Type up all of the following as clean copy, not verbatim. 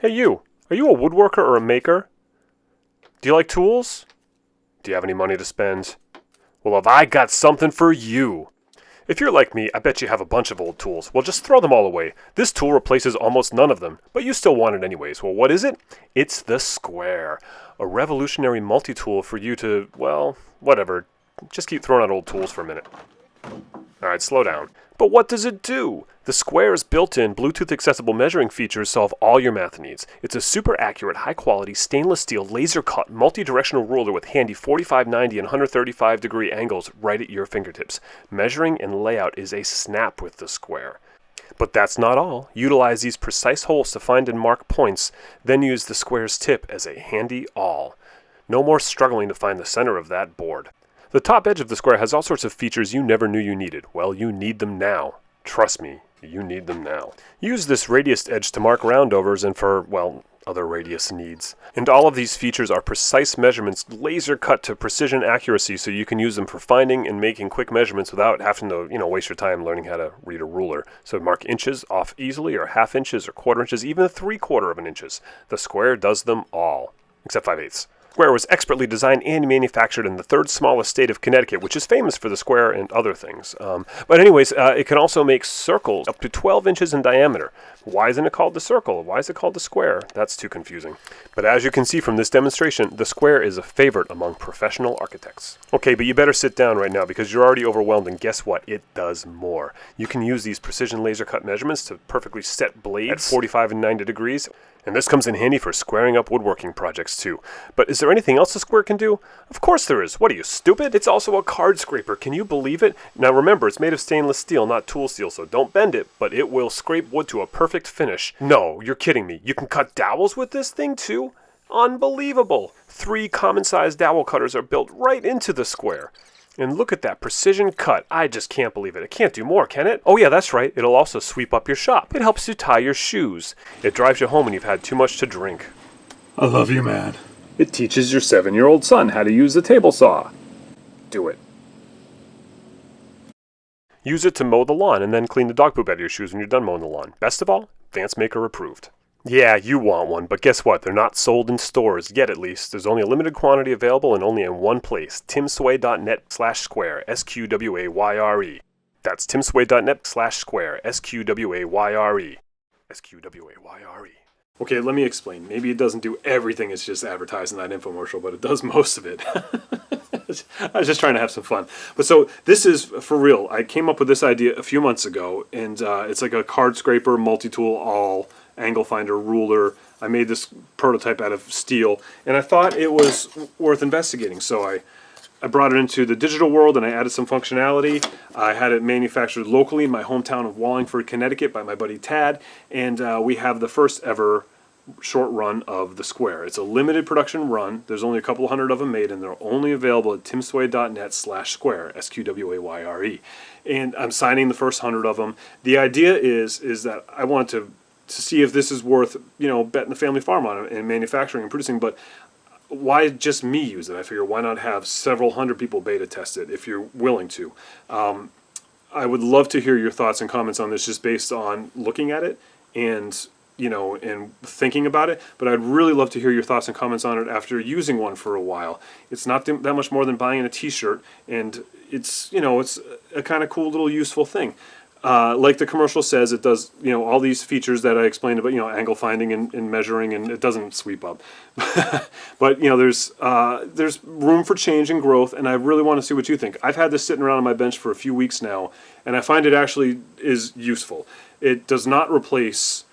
Hey you, are you a woodworker or a maker? Do you like tools? Do you have any money to spend? Well, have I got something for you? If you're like me, I bet you have a bunch of old tools. Well, just throw them all away. This tool replaces almost none of them, but you still want it anyways. Well, what is it? It's the SqWAYre, a revolutionary multi-tool for you to, well, whatever. Just keep throwing out old tools for a minute. Alright, slow down. But what does it do? The SqWAYre's built-in Bluetooth accessible measuring features solve all your math needs. It's a super accurate, high-quality, stainless steel, laser-cut, multi-directional ruler with handy 45, 90, and 135 degree angles right at your fingertips. Measuring and layout is a snap with the SqWAYre. But that's not all. Utilize these precise holes to find and mark points, then use the SqWAYre's tip as a handy awl. No more struggling to find the center of that board. The top edge of the SqWAYre has all sorts of features you never knew you needed. Well, you need them now. Trust me, you need them now. Use this radius edge to mark roundovers and for, well, other radius needs. And all of these features are precise measurements, laser cut to precision accuracy, so you can use them for finding and making quick measurements without having to, waste your time learning how to read a ruler. So mark inches off easily, or half inches, or quarter inches, even 3/4 of an inches. The SqWAYre does them all, except 5/8. SqWAYre was expertly designed and manufactured in the third smallest state of Connecticut, which is famous for the SqWAYre and other things. But anyways, it can also make circles up to 12 inches in diameter. Why isn't it called the circle? Why is it called the SqWAYre? That's too confusing. But as you can see from this demonstration, the SqWAYre is a favorite among professional architects. Okay, but you better sit down right now because you're already overwhelmed, and guess what? It does more. You can use these precision laser cut measurements to perfectly set blades at 45 and 90 degrees. And this comes in handy for squaring up woodworking projects too. But is there anything else the SqWAYre can do? Of course there is. What are you, stupid? It's also a card scraper. Can you believe it? Now remember, it's made of stainless steel, not tool steel, so don't bend it, but it will scrape wood to a perfect finish. No, you're kidding me. You can cut dowels with this thing too? Unbelievable. 3 common-sized dowel cutters are built right into the SqWAYre. And look at that precision cut. I just can't believe it. It can't do more, can it? Oh yeah, that's right. It'll also sweep up your shop. It helps you tie your shoes. It drives you home when you've had too much to drink. I love you, man. It teaches your 7-year-old son how to use a table saw. Do it. Use it to mow the lawn and then clean the dog poop out of your shoes when you're done mowing the lawn. Best of all, Advance Maker approved. Yeah, you want one, but guess what? They're not sold in stores, yet at least. There's only a limited quantity available and only in one place, timsway.net/SqWAYre, SqWAYre. That's timsway.net/SqWAYre, SqWAYre. SqWAYre. Okay, let me explain. Maybe it doesn't do everything it's just advertised in that infomercial, but it does most of it. I was just trying to have some fun. But so this is for real. I came up with this idea a few months ago, and it's like a card scraper, multi-tool, awl, angle finder, ruler. I made this prototype out of steel, and I thought it was worth investigating. So I brought it into the digital world, and I added some functionality. I had it manufactured locally in my hometown of Wallingford, Connecticut by my buddy Tad, and we have the first ever short run of the SqWAYre. It's a limited production run. There's only a couple hundred of them made, and they're only available at timsway.net/SqWAYre, SqWAYre. And I'm signing the first 100 of them. The idea is that I want to see if this is worth, betting the family farm on it and manufacturing and producing, but why just me use it? I figure why not have several hundred people beta test it if you're willing to. I would love to hear your thoughts and comments on this just based on looking at it and and thinking about it, but I'd really love to hear your thoughts and comments on it after using one for a while. It's not that much more than buying a t-shirt, and it's it's a kind of cool little useful thing. Like the commercial says, it does all these features that I explained about angle finding and measuring, and it doesn't sweep up. But there's room for change and growth, and I really want to see what you think. I've had this sitting around on my bench for a few weeks now, and I find it actually is useful. It does not replace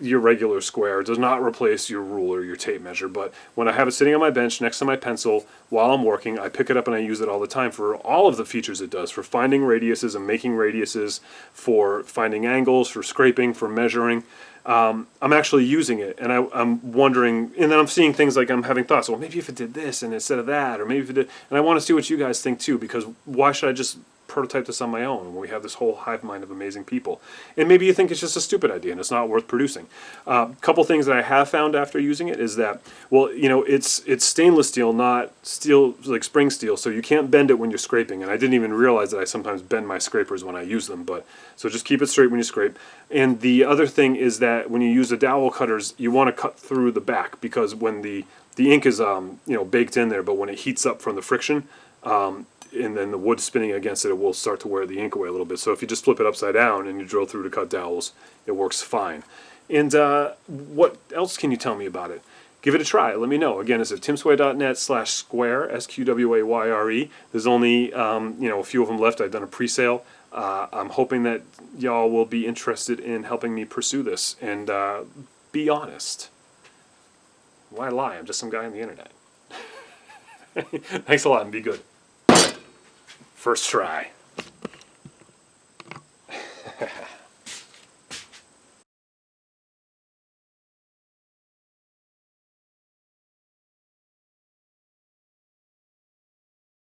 your regular SqWAYre. It does not replace your ruler, your tape measure, but when I have it sitting on my bench next to my pencil while I'm working, I pick it up and I use it all the time for all of the features it does, for finding radiuses and making radiuses, for finding angles, for scraping, for measuring. I'm actually using it, and I'm wondering, and then I'm seeing things like I'm having thoughts, well, maybe if it did this and instead of that, or maybe if it did, and I want to see what you guys think too, because why should I just prototype this on my own when we have this whole hive mind of amazing people. And maybe you think it's just a stupid idea and it's not worth producing. Couple things that I have found after using it is that, well, you know, it's stainless steel, not steel like spring steel, so you can't bend it when you're scraping. And I didn't even realize that I sometimes bend my scrapers when I use them. But so just keep it straight when you scrape. And the other thing is that when you use the dowel cutters, you want to cut through the back, because when the ink is you know, baked in there, but when it heats up from the friction, and then the wood spinning against it, it will start to wear the ink away a little bit. So if you just flip it upside down and you drill through to cut dowels, it works fine. And what else can you tell me about it? Give it a try. Let me know. Again, it's at timsway.net/SqWAYre, SqWAYre. There's only you know, a few of them left. I've done a pre-sale. I'm hoping that y'all will be interested in helping me pursue this. And be honest. Why lie? I'm just some guy on the internet. Thanks a lot and be good. First try.